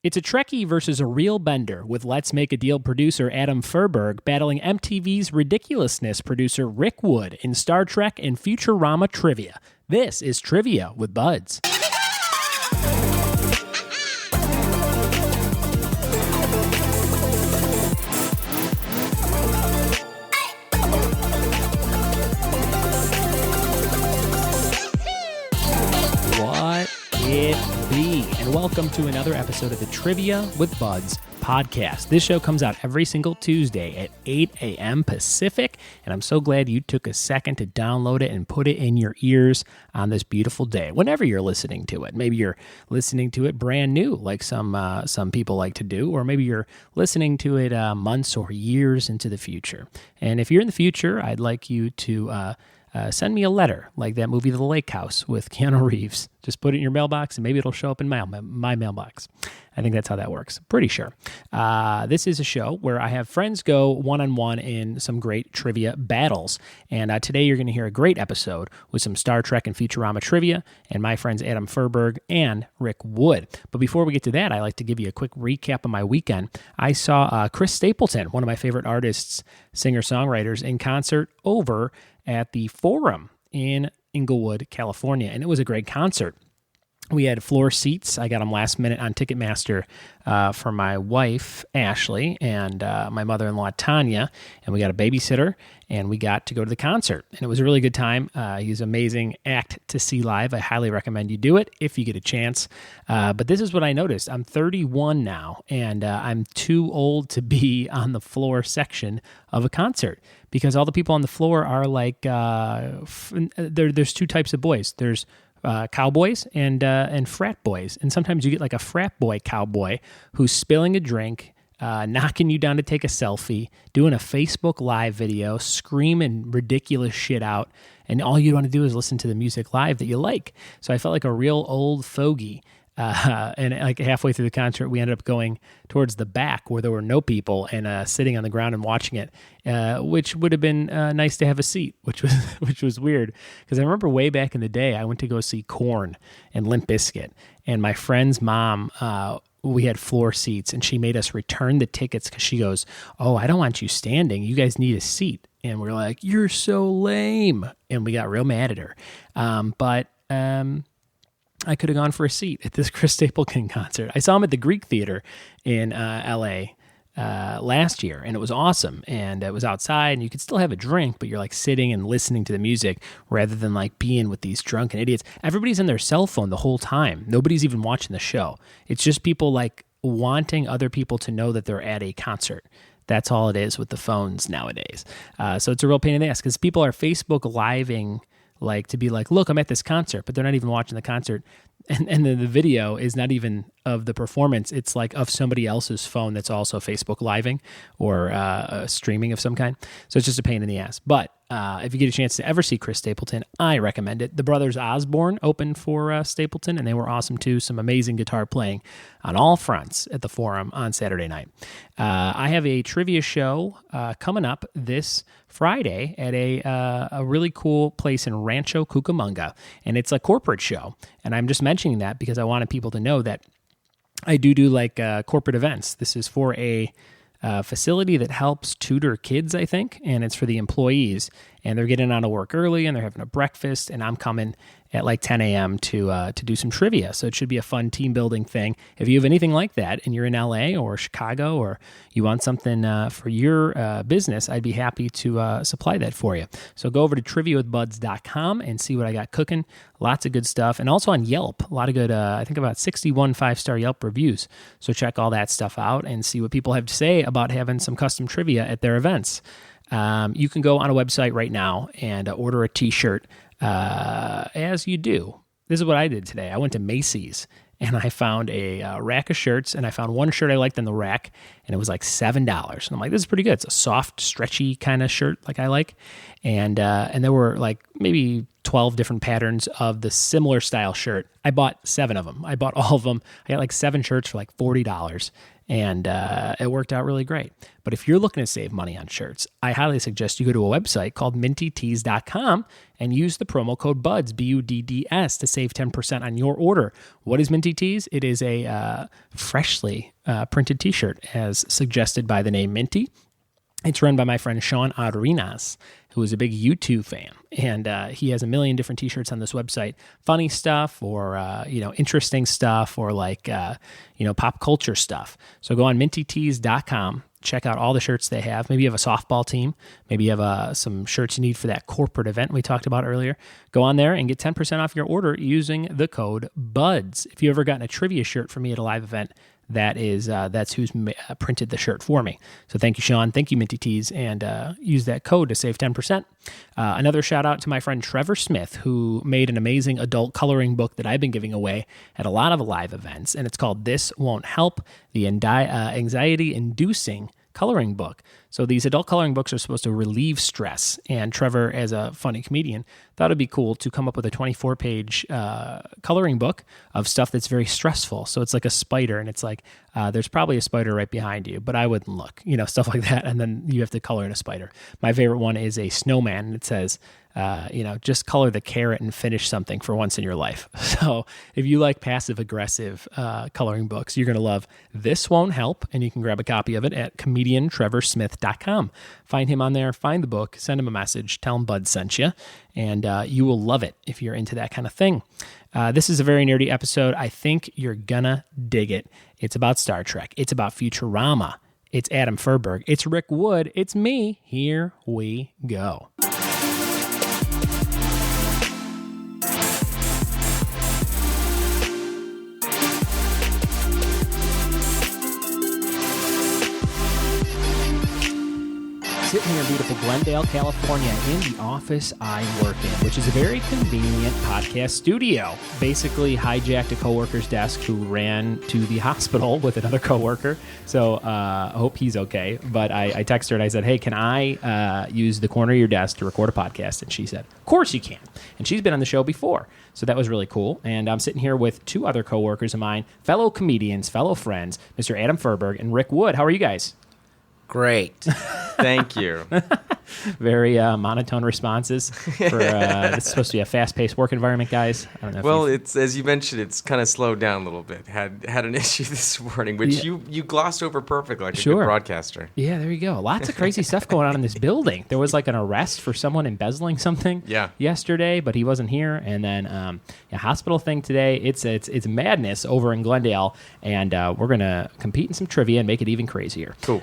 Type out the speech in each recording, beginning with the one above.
It's a Trekkie versus a real bender, with Let's Make a Deal producer Adam Furberg battling MTV's ridiculousness producer Rick Wood in Star Trek and Futurama trivia. This is Trivia with Buds. And welcome to another episode of the Trivia with Buds podcast. This show comes out every single Tuesday at 8 a.m. Pacific, and I'm so glad you took a second to download it and put it in your ears on this beautiful day, whenever you're listening to it. Maybe you're listening to it brand new, like some people like to do, or maybe you're listening to it months or years into the future. And if you're in the future, I'd like you to send me a letter, like that movie The Lake House with Keanu Reeves. Just put it in your mailbox, and maybe it'll show up in my mailbox. I think that's how that works. Pretty sure. This is a show where I have friends go one-on-one in some great trivia battles. And today you're going to hear a great episode with some Star Trek and Futurama trivia and my friends Adam Furberg and Rick Wood. But before we get to that, I'd like to give you a quick recap of my weekend. I saw Chris Stapleton, one of my favorite artists, singer-songwriters, in concert over at the Forum in Inglewood, California, and it was a great concert. We had floor seats. I got them last minute on Ticketmaster for my wife, Ashley, and my mother-in-law, Tanya, and we got a babysitter, and we got to go to the concert, and it was a really good time. He's an amazing act to see live. I highly recommend you do it if you get a chance, but this is what I noticed. I'm 31 now, and I'm too old to be on the floor section of a concert because all the people on the floor are like, there's two types of boys. There's cowboys and frat boys. And sometimes you get like a frat boy cowboy who's spilling a drink, knocking you down to take a selfie, doing a Facebook Live video, screaming ridiculous shit out. And all you want to do is listen to the music live that you like. So I felt like a real old fogey. And like halfway through the concert, we ended up going towards the back where there were no people and sitting on the ground and watching it, which would have been nice to have a seat, which was weird because I remember way back in the day I went to go see Korn and Limp Bizkit, and my friend's mom. We had floor seats, and she made us return the tickets because she goes, "Oh, I don't want you standing. You guys need a seat." And we're like, "You're so lame," and we got real mad at her. But I could have gone for a seat at this Chris Stapleton concert. I saw him at the Greek Theater in L.A. Last year, and it was awesome. And it was outside, and you could still have a drink, but you're like sitting and listening to the music rather than like being with these drunken idiots. Everybody's on their cell phone the whole time. Nobody's even watching the show. It's just people like wanting other people to know that they're at a concert. That's all it is with the phones nowadays. So it's a real pain in the ass because people are Facebook Living like to be like, look, I'm at this concert, but they're not even watching the concert. And then the video is not even of the performance. It's like of somebody else's phone that's also Facebook Living or streaming of some kind. So it's just a pain in the ass. But if you get a chance to ever see Chris Stapleton, I recommend it. The brothers Osborne opened for Stapleton, and they were awesome too. Some amazing guitar playing on all fronts at the Forum on Saturday night. I have a trivia show coming up this Friday at a really cool place in Rancho Cucamonga, and it's a corporate show. And I'm just mentioning that because I wanted people to know that I do like corporate events. This is for a facility that helps tutor kids, I think, and it's for the employees. And they're getting out of work early, and they're having a breakfast, and I'm coming at like 10 a.m. to do some trivia. So it should be a fun team-building thing. If you have anything like that, and you're in L.A. or Chicago, or you want something for your business, I'd be happy to supply that for you. So go over to triviawithbuds.com and see what I got cooking. Lots of good stuff. And also on Yelp, a lot of good, I think about 61 5-star Yelp reviews. So check all that stuff out and see what people have to say about having some custom trivia at their events. You can go on a website right now and order a t-shirt as you do. This is what I did today. I went to Macy's and I found a rack of shirts, and I found one shirt I liked in the rack, and it was like $7. And I'm like, this is pretty good. It's a soft, stretchy kind of shirt like I like. And there were like maybe 12 different patterns of the similar style shirt. I bought 7 of them. I bought all of them. I got like 7 shirts for like $40. And it worked out really great. But if you're looking to save money on shirts, I highly suggest you go to a website called mintytees.com and use the promo code BUDS, BUDDS, to save 10% on your order. What is Minty Tees? It is a freshly printed t-shirt, as suggested by the name Minty. It's run by my friend Sean Arenas, who is a big U2 fan. And he has a million different t-shirts on this website. Funny stuff or, interesting stuff or like, pop culture stuff. So go on mintytees.com. Check out all the shirts they have. Maybe you have a softball team. Maybe you have some shirts you need for that corporate event we talked about earlier. Go on there and get 10% off your order using the code BUDS. If you've ever gotten a trivia shirt from me at a live event, that's who's printed the shirt for me. So thank you, Sean. Thank you, Minty Tees, and use that code to save 10%. Another shout out to my friend Trevor Smith, who made an amazing adult coloring book that I've been giving away at a lot of live events, and it's called This Won't Help, the anxiety-inducing coloring book. So these adult coloring books are supposed to relieve stress, and Trevor, as a funny comedian, thought it'd be cool to come up with a 24-page coloring book of stuff that's very stressful. So it's like a spider, and it's like, there's probably a spider right behind you, but I wouldn't look, stuff like that, and then you have to color in a spider. My favorite one is a snowman, and it says, just color the carrot and finish something for once in your life. So if you like passive-aggressive coloring books, you're going to love This Won't Help, and you can grab a copy of it at comediantrevorsmith.com. Find him on there, find the book, send him a message, tell him Bud sent you, and you will love it if you're into that kind of thing. This is a very nerdy episode. I think you're gonna dig it. It's about Star Trek. It's about Futurama. It's Adam Furberg. It's Rick Wood. It's me. Here we go. Sitting here in beautiful Glendale, California, in the office I work in, which is a very convenient podcast studio. Basically hijacked a coworker's desk who ran to the hospital with another coworker. So I hope he's okay. But I texted her and I said, hey, can I use the corner of your desk to record a podcast? And she said, of course you can. And she's been on the show before. So that was really cool. And I'm sitting here with 2 other coworkers of mine, fellow comedians, fellow friends, Mr. Adam Furberg and Rick Wood. How are you guys? Great. Thank you. Very monotone responses. For it's supposed to be a fast-paced work environment, guys. I don't know. Well, it's as you mentioned, it's kind of slowed down a little bit. Had an issue this morning, which you glossed over perfectly, like a good broadcaster. Yeah, there you go. Lots of crazy stuff going on in this building. There was like an arrest for someone embezzling something yesterday, but he wasn't here. And then a hospital thing today. It's madness over in Glendale, and we're gonna compete in some trivia and make it even crazier. Cool.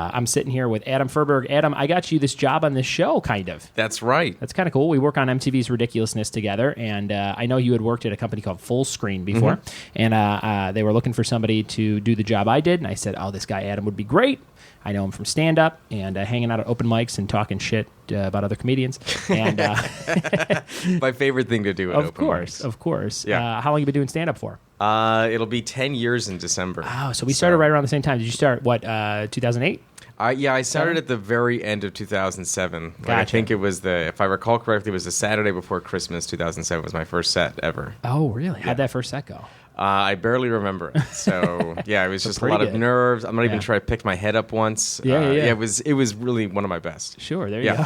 I'm sitting here with Adam Furberg. Adam, I got you this job on this show, kind of. That's right. That's kind of cool. We work on MTV's Ridiculousness together, and I know you had worked at a company called Full Screen before, and they were looking for somebody to do the job I did, and I said, oh, this guy Adam would be great. I know him from stand-up and hanging out at open mics and talking shit about other comedians. And my favorite thing to do at open mics. Of course. Yeah. How long have you been doing stand-up for? It'll be 10 years in December. Oh, so we started right around the same time. Did you start, 2008? I started at the very end of 2007. Gotcha. I think it was if I recall correctly, it was the Saturday before Christmas. 2007 was my first set ever. Oh, really? How'd that first set go? I barely remember it. So, it was just a lot of nerves. I'm not even sure I picked my head up once. It was really one of my best. Sure, there you go.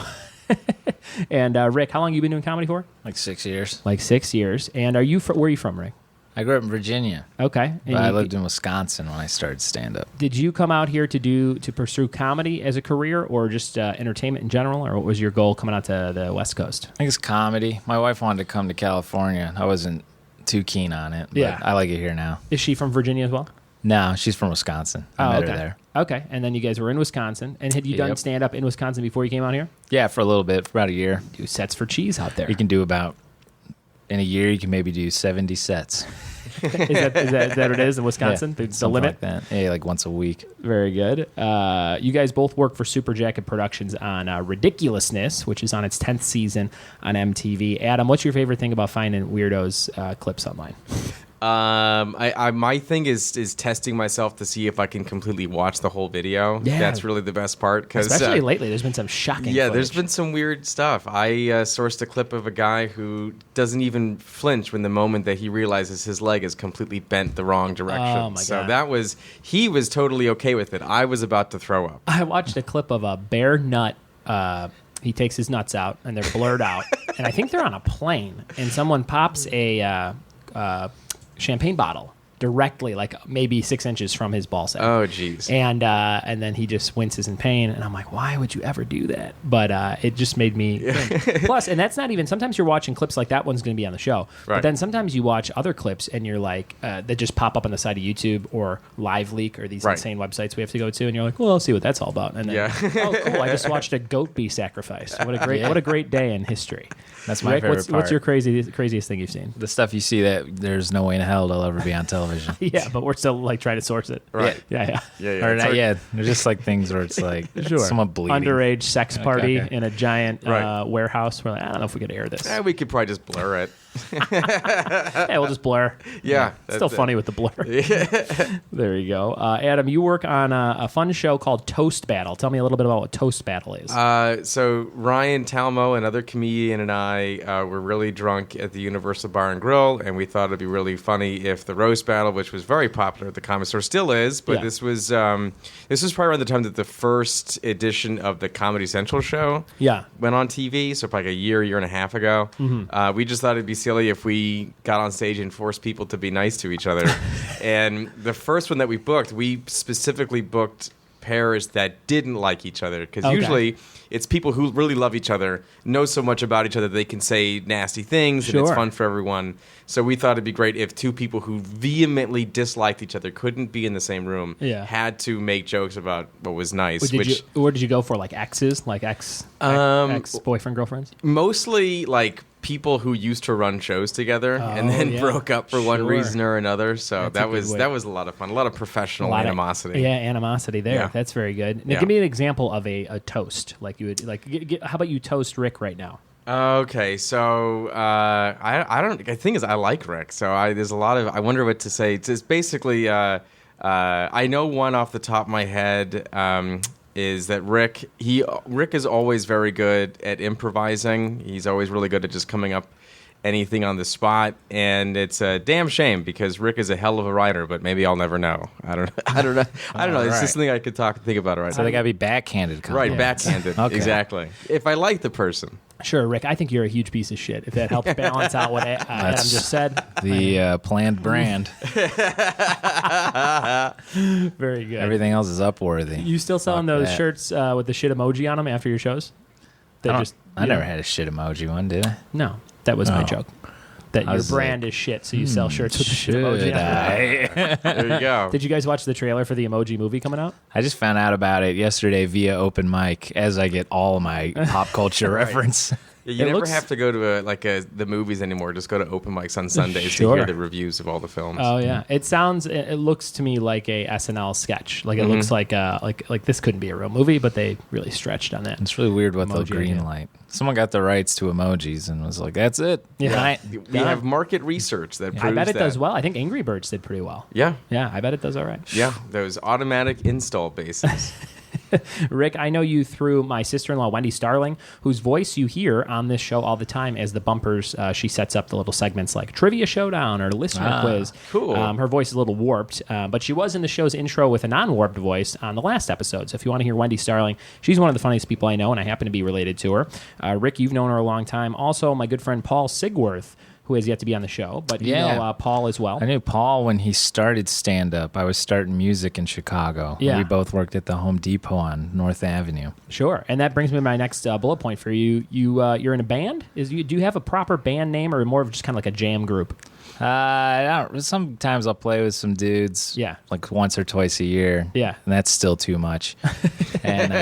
And Rick, how long have you been doing comedy for? Like 6 years. Like 6 years. And where are you from, Rick? I grew up in Virginia. Okay. But I lived in Wisconsin when I started stand-up. Did you come out here to pursue comedy as a career or just entertainment in general? Or what was your goal coming out to the West Coast? I think it's comedy. My wife wanted to come to California. I wasn't too keen on it, but I like it here now. Is she from Virginia as well? No, she's from Wisconsin. I met her there. Okay, and then you guys were in Wisconsin. And had you done stand-up in Wisconsin before you came out here? Yeah, for a little bit, for about a year. Do sets for cheese out there. You can do in a year, you can maybe do 70 sets. Is that what it is in Wisconsin? Yeah, the limit? Like that. Yeah, like once a week. Very good. You guys both work for Super Jacket Productions on Ridiculousness, which is on its 10th season on MTV. Adam, what's your favorite thing about finding weirdos clips online? My thing is testing myself to see if I can completely watch the whole video. Yeah. That's really the best part. Especially lately, there's been some shocking footage. There's been some weird stuff. I sourced a clip of a guy who doesn't even flinch when the moment that he realizes his leg is completely bent the wrong direction. Oh, my God. So he was totally okay with it. I was about to throw up. I watched a clip of a bare nut. He takes his nuts out, and they're blurred out. And I think they're on a plane, and someone pops a champagne bottle directly, like maybe 6 inches from his ball sack. Oh, jeez. And then he just winces in pain, and I'm like, why would you ever do that? But it just made me think. Plus, and that's not even, sometimes you're watching clips like that one's going to be on the show. Right. But then sometimes you watch other clips, and you're like, that just pop up on the side of YouTube or Live Leak or these insane websites we have to go to, and you're like, well, I'll see what that's all about. And then, oh, cool, I just watched a goat be sacrificed. What a great day in history. That's my favorite part. What's your craziest thing you've seen? The stuff you see that there's no way in hell it'll ever be on television. Yeah, but we're still like trying to source it. Right. Yeah. Or not, they're just like things where it's like someone bleeding. Underage sex party in a giant warehouse. We're like, I don't know if we could air this. We could probably just blur it. Hey, we'll just blur. Yeah. Still funny with the blur. Yeah. There you go. Adam, you work on a fun show called Toast Battle. Tell me a little bit about what Toast Battle is. So Ryan Talmo, another comedian, and I were really drunk at the Universal Bar and Grill, and we thought it'd be really funny if the roast battle, which was very popular at the Comedy Store, still is, but this was probably around the time that the first edition of the Comedy Central show went on TV, so probably like a year and a half ago. Mm-hmm. We just thought it'd be silly if we got on stage and forced people to be nice to each other. And the first one that we booked, we specifically booked pairs that didn't like each other, because usually it's people who really love each other, know so much about each other they can say nasty things, and it's fun for everyone. So we thought it'd be great if two people who vehemently disliked each other, couldn't be in the same room, had to make jokes about what was nice. What did you go for? Like exes? Like ex-boyfriend, girlfriends? Mostly like people who used to run shows together and then broke up for one reason or another. So that was a lot of fun. A lot of professional animosity. Animosity there. Yeah. That's very good. Now give me an example of a toast. Like you would how about you toast Rick right now? Okay, so I don't. The thing is, I like Rick, so there's a lot of. I wonder what to say. It's basically. I know one off the top of my head. Is that Rick? Rick is always very good at improvising. He's always really good at just coming up anything on the spot, and it's a damn shame because Rick is a hell of a writer, but maybe I'll never know. I don't know. It's just something I could think about right now. So they gotta be backhanded. Right, backhanded. Exactly. If I like the person. Sure, Rick. I think you're a huge piece of shit. If that helps balance out what Adam just said. The planned brand. Very good. Everything else is upworthy. You still selling those shirts with the shit emoji on them after your shows? I never had a shit emoji one, did I? No, that was my joke. That your brand is shit, so you sell shirts with the shit emoji on it. There you go. Did you guys watch the trailer for the Emoji Movie coming out? I just found out about it yesterday via open mic, as I get all my pop culture reference. Yeah, you never have to go to the movies anymore. Just go to open mics on Sundays to hear the reviews of all the films. Oh yeah, it looks to me like a SNL sketch. Like it looks like this couldn't be a real movie, but they really stretched on that. It's really weird with the green light. Someone got the rights to emojis and was like, "That's it." Yeah, we have market research that proves that. I bet it does well. I think Angry Birds did pretty well. Yeah, I bet it does all right. Yeah, those automatic install bases. Rick, I know you through my sister-in-law, Wendy Starling, whose voice you hear on this show all the time as the bumpers. She sets up the little segments like Trivia Showdown or Listener Quiz. Cool. Her voice is a little warped, but she was in the show's intro with a non-warped voice on the last episode. So if you want to hear Wendy Starling, she's one of the funniest people I know, and I happen to be related to her. Rick, you've known her a long time. Also, my good friend Paul Sigworth, who has yet to be on the show, but you know Paul as well. I knew Paul when he started stand-up. I was starting music in Chicago. Yeah. We both worked at the Home Depot on North Avenue. Sure, and that brings me to my next bullet point for you. You're in a band? Do you have a proper band name, or more of just kind of like a jam group? Sometimes I'll play with some dudes. Yeah. Like once or twice a year. Yeah. And that's still too much. And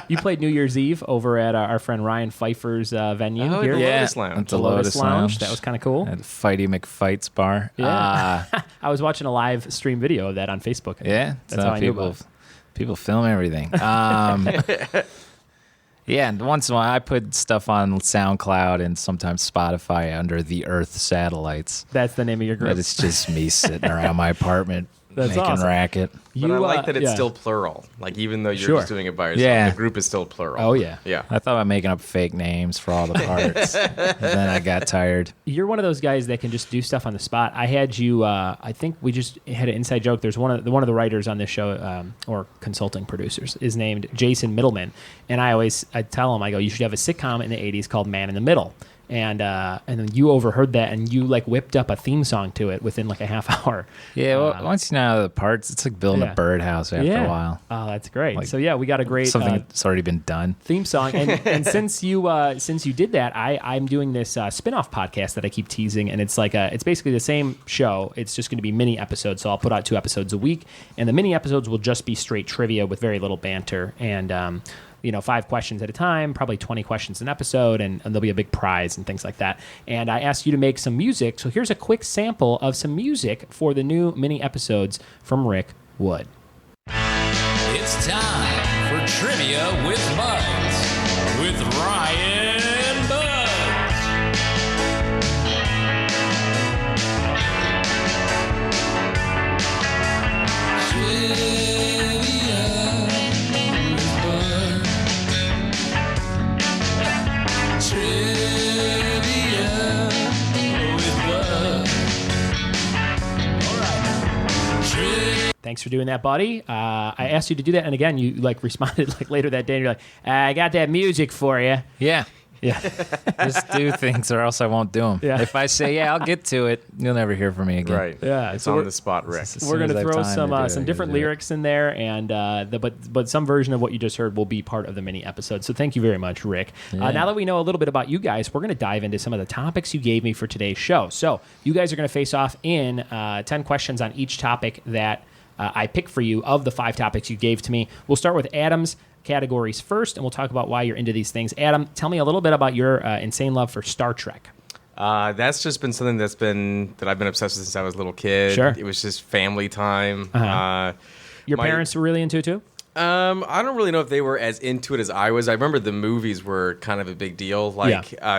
you played New Year's Eve over at our friend Ryan Pfeiffer's venue here. The Lotus Lounge. At the Lotus Lounge. That was kind of cool. At Fighty McFights bar. Yeah. I was watching a live stream video of that on Facebook. Yeah. That's how I knew about it. People film everything. Yeah, and once in a while I put stuff on SoundCloud and sometimes Spotify under the Earth satellites. That's the name of your group. But it's just me sitting around my apartment making awesome. racket. But I like that it's still plural. Like, even though you're just doing it by yourself, the group is still plural. Oh, yeah. Yeah. I thought about making up fake names for all the parts. And then I got tired. You're one of those guys that can just do stuff on the spot. I had you, I think we just had an inside joke. There's one of the writers on this show, or consulting producers, is named Jason Middleman. And I tell him, I go, you should have a sitcom in the 80s called Man in the Middle. And then you overheard that, and you like whipped up a theme song to it within like a half hour. Yeah, well, once you know the parts, it's like building a birdhouse after a while. Oh, that's great. Like, so yeah, we got a great something that's already been done theme song. And since you did that, I'm doing this spin-off podcast that I keep teasing, and it's like it's basically the same show. It's just going to be mini episodes. So I'll put out 2 episodes a week, and the mini episodes will just be straight trivia with very little banter and. 5 questions at a time, probably 20 questions an episode, and there'll be a big prize and things like that. And I asked you to make some music, so here's a quick sample of some music for the new mini episodes from Rick Wood. It's time for Trivia with Buds, with Ryan Buds. Thanks for doing that, buddy. I asked you to do that, and again, you like responded like later that day, and you're like, "I got that music for you." Yeah. Yeah. Just do things, or else I won't do them. Yeah. If I say, I'll get to it, you'll never hear from me again. Right. Yeah. It's So on the spot, Rick. we're going to throw some different lyrics in there, and but some version of what you just heard will be part of the mini episode. So thank you very much, Rick. Yeah. Now that we know a little bit about you guys, we're going to dive into some of the topics you gave me for today's show. So you guys are going to face off in 10 questions on each topic that I picked for you of the 5 topics you gave to me. We'll start with Adam's categories first, and we'll talk about why you're into these things. Adam, tell me a little bit about your insane love for Star Trek. That's just been something that I've been obsessed with since I was a little kid. Sure. It was just family time. Your parents were really into it too? I don't really know if they were as into it as I was. I remember the movies were kind of a big deal.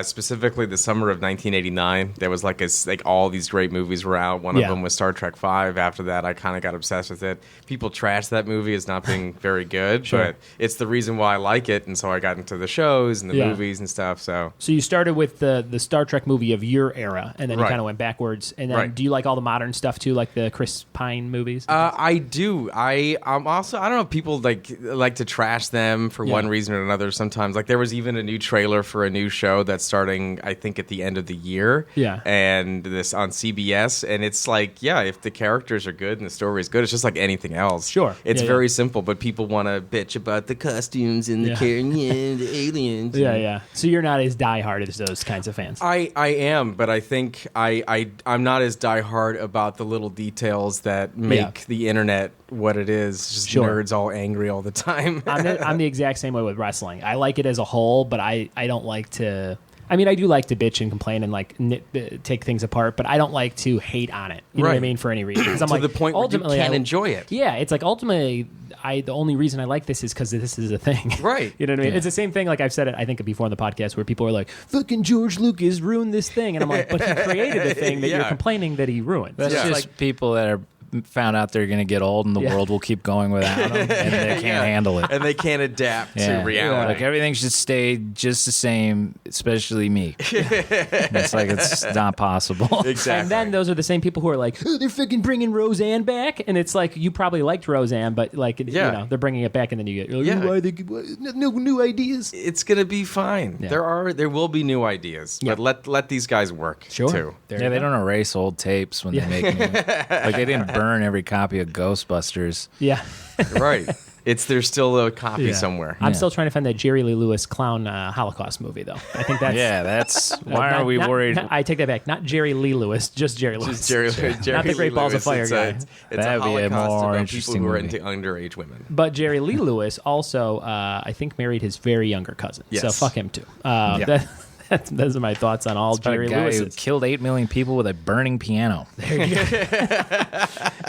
Specifically the summer of 1989. There was like all these great movies were out. One of them was Star Trek V. After that, I kind of got obsessed with it. People trashed that movie as not being very good, Sure. but it's the reason why I like it. And so I got into the shows and the movies and stuff. So you started with the Star Trek movie of your era, and then you Right. kind of went backwards. And then Right. do you like all the modern stuff too, like the Chris Pine movies? I do. I'm also, I don't know if people like to trash them for one reason or another sometimes. Like there was even a new trailer for a new show that's starting, I think, at the end of the year. Yeah. And this on CBS. And it's like, if the characters are good and the story is good, it's just like anything else. Sure. It's Yeah, very simple, but people want to bitch about the costumes and the the aliens. Yeah. So you're not as diehard as those kinds of fans. I am, but I think I'm not as diehard about the little details that make the internet what it is. Just nerds all angry all the time. I'm the exact same way with wrestling. I like it as a whole, but I don't like to... I mean, I do like to bitch and complain and like take things apart, but I don't like to hate on it. You know what I mean? For any reason. 'Cause I'm to the point where you can't enjoy it. Yeah, it's like ultimately, the only reason I like this is because this is a thing. Right. You know what I mean? It's the same thing, like I've said it, I think, before in the podcast, where people are like, fucking George Lucas ruined this thing. And I'm like, but he created a thing that you're complaining that he ruined. That's So it's just like, people that are found out they're going to get old and the world will keep going without them, and they can't handle it. And they can't adapt to reality. Like everything should stay just the same, especially me. It's like it's not possible. Exactly. And then those are the same people who are like, oh, they're freaking bringing Roseanne back, and it's like you probably liked Roseanne, but like they're bringing it back, and then you get no new ideas. It's gonna be fine. Yeah. There will be new ideas, but let these guys work too. They don't erase old tapes when they make new. Like they didn't burn every copy of Ghostbusters. Yeah. Right. There's still a copy somewhere. I'm still trying to find that Jerry Lee Lewis clown Holocaust movie, though. I think that's... that's... Why are we worried? I take that back. Not Jerry Lee Lewis, just Jerry Lewis. Just Jerry Not the Great Balls of Fire guy. It's That'd a be a Holocaust more about interesting people who are movie. into underage women. But Jerry Lee Lewis also, I think, married his very younger cousin. Yes. So fuck him, too. Those are my thoughts on all Jerry Lewis. Lewis's. Who killed 8 million people with a burning piano. There you go.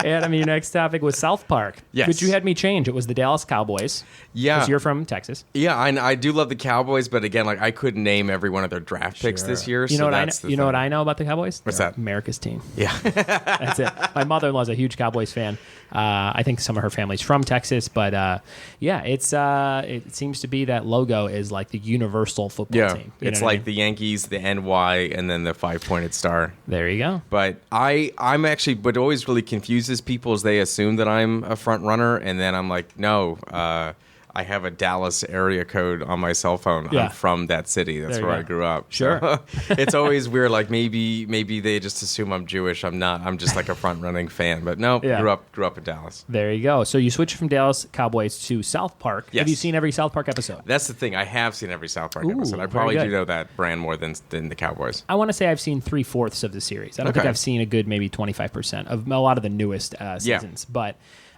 Adam, your next topic was South Park, which you had me change. It was the Dallas Cowboys. Yeah. Because you're from Texas. Yeah, I do love the Cowboys, but again, like I couldn't name every one of their draft picks this year. You know what I know about the Cowboys? What's that? America's team. Yeah. That's it. My mother-in-law's a huge Cowboys fan. I think some of her family's from Texas, but it seems to be that logo is like the universal football team. It's like the Yankees, the NY, and then the 5-pointed star. There you go. But I'm actually, what always really confuses people is they assume that I'm a front runner, and then I'm like, no, I have a Dallas area code on my cell phone. Yeah. I'm from that city. That's where I grew up. Sure. So, it's always weird. Like maybe they just assume I'm Jewish. I'm not. I'm just like a front running fan. But no, grew up in Dallas. There you go. So you switched from Dallas Cowboys to South Park. Yes. Have you seen every South Park episode? That's the thing. I have seen every South Park episode. I probably do know that brand more than the Cowboys. I want to say I've seen 3/4 of the series. I don't think I've seen a good maybe 25% of a lot of the newest seasons. But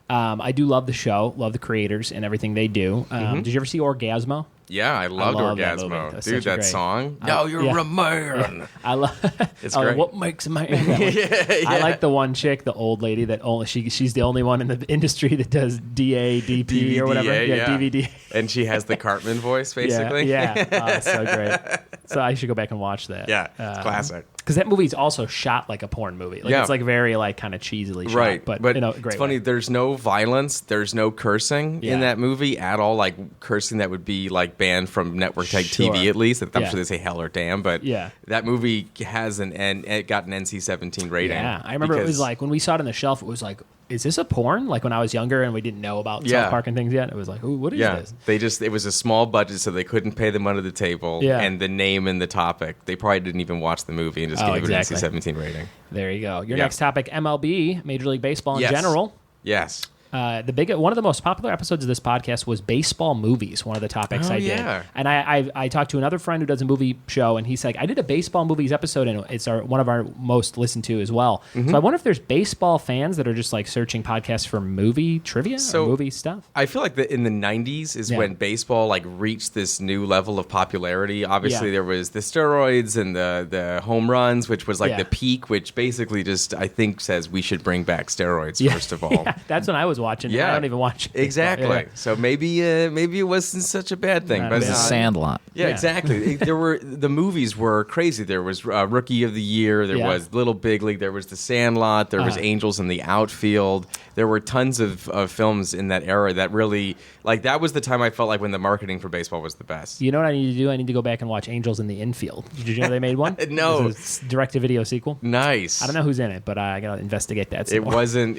I do love the show, love the creators and everything they do. Did you ever see Orgasmo? Yeah, I loved Orgasmo. That dude, that song. No, you're a man. I love it's great. What makes a man? I like the one chick, the old lady that only she's the only one in the industry that does DADP or whatever. DVD. And she has the Cartman voice, basically. Yeah. It's so great. So I should go back and watch that. Yeah, it's classic. Because that movie's also shot like a porn movie. Like it's like very like kind of cheesily shot. Right. But great it's funny, there's no violence, there's no cursing in that movie at all. Like cursing that would be like banned from network type TV at least. I'm sure they say hell or damn, but that movie has it got an NC-17 rating. Yeah. I remember it was like when we saw it on the shelf, it was like, is this a porn? Like when I was younger and we didn't know about South Park and things yet, it was like, ooh, what is this? It was a small budget, so they couldn't pay them under the table. Yeah. And the name and the topic, they probably didn't even watch the movie and just gave it an NC-17 rating. There you go. Your next topic, MLB, Major League Baseball in general. Yes. One of the most popular episodes of this podcast was baseball movies. One of the topics I did, and I talked to another friend who does a movie show, and he's like, I did a baseball movies episode, and it's one of our most listened to as well. So I wonder if there's baseball fans that are just like searching podcasts for movie trivia or movie stuff. I feel like in the 90s is when baseball like reached this new level of popularity. Obviously, there was the steroids and the home runs, which was like the peak, which basically just I think says we should bring back steroids first of all. That's when I was watching. I don't even watch it. Exactly. So maybe it wasn't such a bad thing. But it's a Sandlot. Yeah, exactly. The movies were crazy. There was Rookie of the Year. There was Little Big League. There was The Sandlot. There was Angels in the Outfield. There were tons of films in that era that really that was the time I felt like when the marketing for baseball was the best. You know what I need to do? I need to go back and watch Angels in the Infield. Did you know they made one? No. It's a direct-to-video sequel. Nice. I don't know who's in it, but I got to investigate that. It wasn't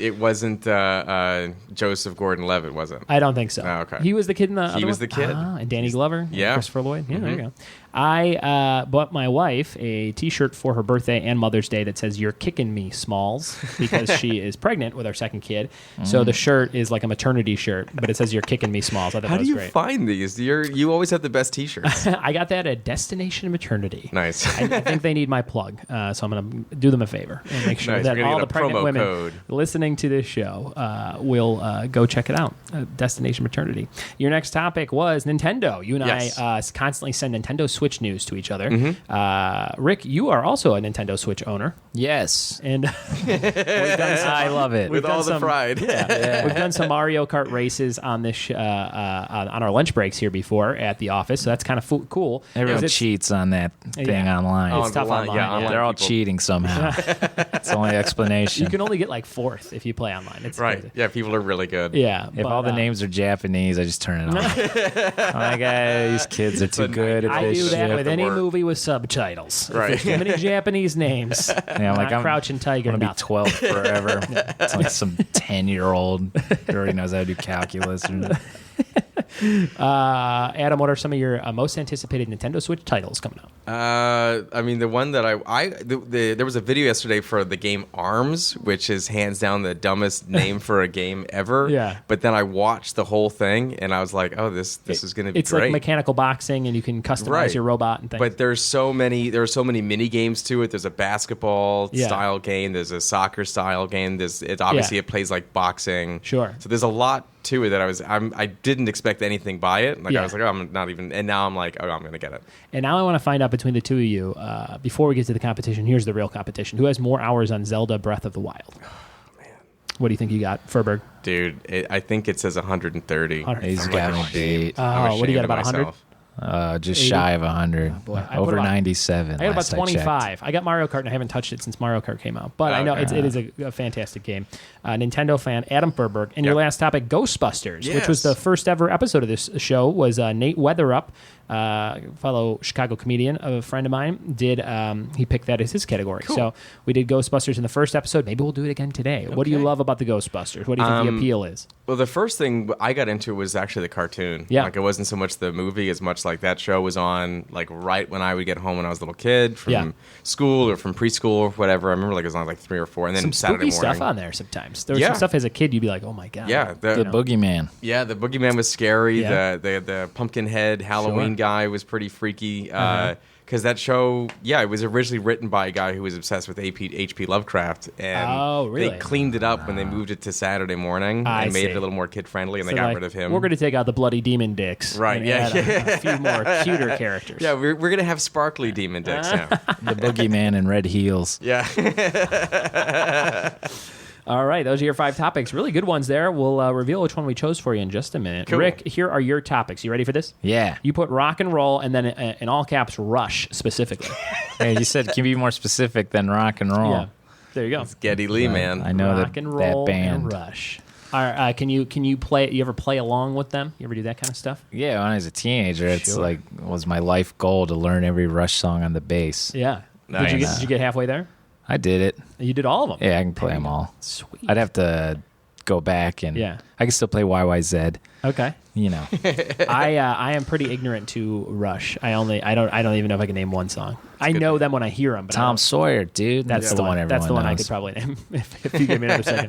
Joseph Gordon-Levitt, was it? I don't think so. Oh, okay. He was the kid in the He was the kid. And Danny Glover. Yeah. Christopher Lloyd. Yeah, there you go. I bought my wife a T-shirt for her birthday and Mother's Day that says "You're kicking me, Smalls," because she is pregnant with our second kid. So the shirt is like a maternity shirt, but it says "You're kicking me, Smalls." I thought How that was do you great. find these? You always have the best T-shirts. I got that at Destination Maternity. Nice. I think they need my plug, so I'm going to do them a favor and make sure Nice. that all the get a pregnant promo women code. listening to this show will go check it out. Destination Maternity. Your next topic was Nintendo. You and I constantly send Nintendo Switch news to each other. Rick, you are also a Nintendo Switch owner. Yes. And I love it. With all the pride. We've done some Mario Kart races on this on our lunch breaks here before at the office, so that's kind of cool. Everyone cheats on that thing online. It's tough online. Online They're all cheating somehow. That's the only explanation. You can only get like fourth if you play online. It's right. crazy. Yeah, people are really good. Yeah. If all the names are Japanese, I just turn it off. I'm like, these kids are too good at I this do shit. that with any movie with subtitles. Right. If there's too many Japanese names. Yeah, I'm Crouching Tiger. I'm going to be 12 forever. It's like some 10-year-old that already knows how to do calculus. Adam, what are some of your most anticipated Nintendo Switch titles coming out? I mean, the one that there was a video yesterday for the game ARMS, which is hands down the dumbest name for a game ever. Yeah. But then I watched the whole thing, and I was like, oh, this is going to be it's great. Like mechanical boxing, and you can customize your robot and things. But there are so many mini games to it. There's a basketball style game. There's a soccer style game. It plays like boxing. Sure. So there's a lot too that I didn't expect anything by it. Like I was like, oh, I'm not even, and now I'm like, oh, I'm gonna get it. And now I want to find out between the two of you. Before we get to the competition, here's the real competition: who has more hours on Zelda Breath of the Wild? What do you think you got, Furberg? Dude, I think it says 130. He's got me beat. What do you got, about 100? Just 80? Shy of 100. Oh, boy. Over 97. I got about 25. I got Mario Kart, and I haven't touched it since Mario Kart came out. But I know it is a fantastic game. Nintendo fan, Adam Furberg. And your last topic, Ghostbusters, which was the first ever episode of this show, was Nate Weatherup, fellow Chicago comedian, a friend of mine, he picked that as his category. Cool. So we did Ghostbusters in the first episode. Maybe we'll do it again today. Okay. What do you love about the Ghostbusters? What do you think the appeal is? Well, the first thing I got into was actually the cartoon. Yeah. Like, it wasn't so much the movie as much like that show was on, like, right when I would get home when I was a little kid from school or from preschool or whatever. I remember, like, it was on, like, 3 or 4. And then some Saturday morning. Stuff on there sometimes. There was some stuff as a kid you'd be like, oh, my God. Yeah. The Boogeyman. Yeah, the Boogeyman was scary. Yeah. The pumpkin head Halloween guy was pretty freaky. Because that show, it was originally written by a guy who was obsessed with H.P. Lovecraft. And they cleaned it up when they moved it to Saturday morning and made it a little more kid-friendly, and they got rid of him. We're going to take out the bloody demon dicks. Right, a few more cuter characters. Yeah, we're going to have sparkly demon dicks now. The Boogeyman in red heels. Yeah. All right, those are your 5 topics. Really good ones there. We'll reveal which one we chose for you in just a minute. Cool. Rick, here are your topics. You ready for this? Yeah. You put rock and roll and then in all caps, Rush specifically. Hey, you said, can you be more specific than rock and roll? Yeah. There you go. It's Geddy Lee, man. I know rock and roll that band. And Rush. All right, can you play? You ever play along with them? You ever do that kind of stuff? Yeah, when I was a teenager, it's like was my life goal to learn every Rush song on the bass. Yeah. Nice. Did you get halfway there? I did it. You did all of them? Yeah, I can play them all. Sweet. I'd have to go back and I can still play YYZ. Okay. You know. I am pretty ignorant to Rush. I don't even know if I can name one song. I know them when I hear them. But Tom Sawyer, dude. That's the one everyone That's the one knows. I could probably name if you give me another second.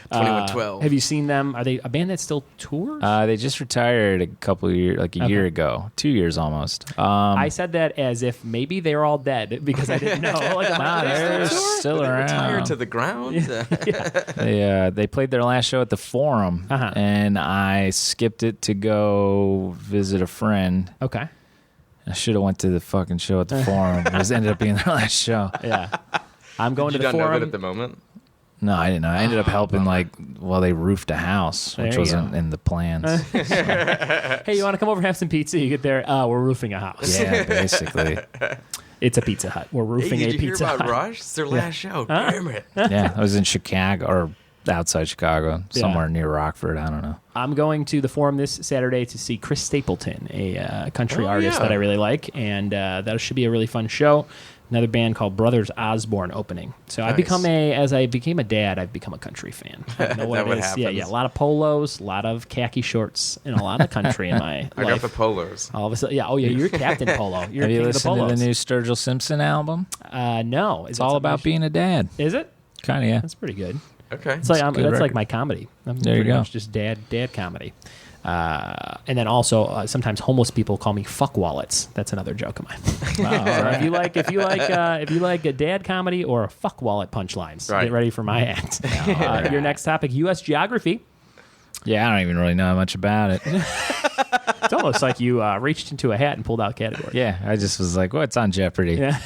2112. Have you seen them? Are they a band that still tours? They just retired a couple of years, like a year ago, 2 years almost. I said that as if maybe they were all dead because I didn't know. They're still around. Retired to the ground. They played their last show at the Forum, and I skipped it to go visit a friend. Okay. I should have went to the fucking show at the Forum. It ended up being their last show. Yeah. I'm going to the Forum. You don't know that at the moment? No, I didn't know. I ended up helping, they roofed a house, which wasn't in the plans. Hey, you want to come over and have some pizza? You get there, we're roofing a house. Yeah, basically. It's a Pizza Hut. We're roofing a Pizza Hut. Did you hear about Rush? It's their last show. Damn it. Yeah, I was in Chicago, or outside Chicago, somewhere near Rockford. I don't know. I'm going to the Forum this Saturday to see Chris Stapleton, a country artist that I really like, and that should be a really fun show. Another band called Brothers Osborne opening. So nice. As I became a dad, I've become a country fan. I know what it is. Yeah, a lot of polos, a lot of khaki shorts, and a lot of country in my life. I got the polos. All of a sudden, you're Captain Polo. You're Have you king listened of the to the new Sturgill Simpson album? No. It's all about being a dad. Is it? Kind of, yeah. That's pretty good. Okay. It's that's like my comedy. There you go. Much just dad comedy. And then also sometimes homeless people call me fuck wallets. That's another joke of mine. Wow, so if you like a dad comedy or a fuck wallet punchlines, get ready for my act. Your next topic, U.S. geography. Yeah, I don't even really know much about it. It's almost like you reached into a hat and pulled out categories. Yeah, I just was like, what's on Jeopardy? Yeah.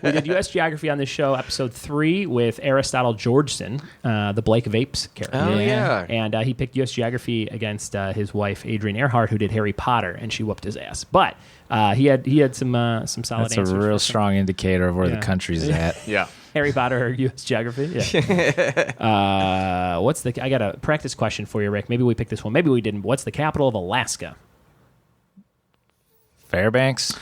We did U.S. geography on this show, episode 3, with Aristotle Georgeson, the Blake Vapes character. Oh, yeah. And he picked U.S. geography against his wife, Adrienne Earhart, who did Harry Potter, and she whooped his ass. But he had some solid answers. That's a real strong indicator of where the country's at. Yeah. Harry Potter or U.S. geography? Yeah. I got a practice question for you, Rick. Maybe we picked this one. Maybe we didn't. What's the capital of Alaska? Fairbanks?